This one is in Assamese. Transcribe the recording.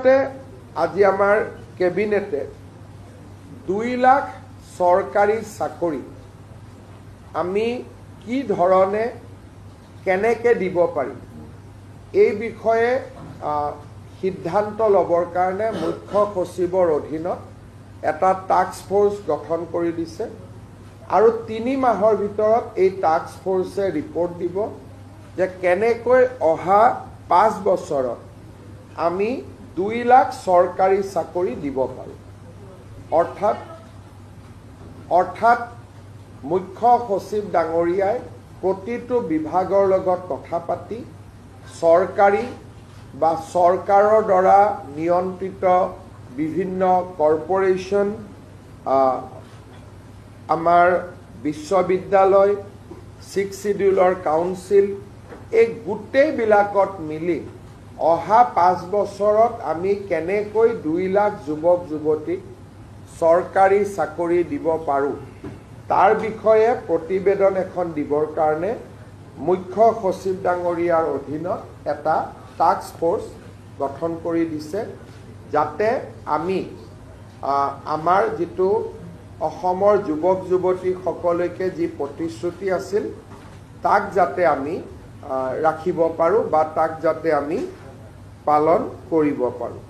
দ্বিতীয়তে আজি আমাৰ কেবিনেটে 2 লাখ চৰকাৰী চাকৰি আমি কি ধৰণে কেনেকে দিব পাৰি এই বিষয়ে সিদ্ধান্ত লবৰ কাৰণে মুখ্য সচিবৰ অধীনত এটা টাস্ক ফোৰ্স গঠন কৰি দিছে আৰু 3 মাহৰ ভিতৰত এই টাস্ক ফোৰ্সে ৰিপৰ্ট দিব যে কেনেকৈ অহা 5 বছৰত আমি 2 লাখ চৰকাৰী চাকৰি দিব পাৰোঁ অৰ্থাৎ মুখ্য সচিব ডাঙৰীয়াই প্ৰতিটো বিভাগৰ লগত কথা পাতি চৰকাৰী বা চৰকাৰৰ দ্বাৰা নিয়ন্ত্ৰিত বিভিন্ন কৰ্পোৰেশ্যন আমাৰ বিশ্ববিদ্যালয় 6 শিডিউলৰ কাউন্সিল এই গোটেইবিলাকত মিলি অহা 5 বছৰত আমি কেনেকৈ 2 লাখ যুৱক যুৱতীক চৰকাৰী চাকৰি দিব পাৰোঁ তাৰ বিষয়ে প্ৰতিবেদন এখন দিবৰ কাৰণে মুখ্য সচিব ডাঙৰীয়াৰ অধীনত এটা টাস্ক ফোৰ্স গঠন কৰি দিছে যাতে আমি আমাৰ যেটো অসমৰ যুৱক যুৱতী সকলকে যি প্ৰতিশ্ৰুতি আছিল তাক যাতে আমি ৰাখিব পাৰোঁ বা তাক যাতে আমি পালন কৰিব পাৰোঁ।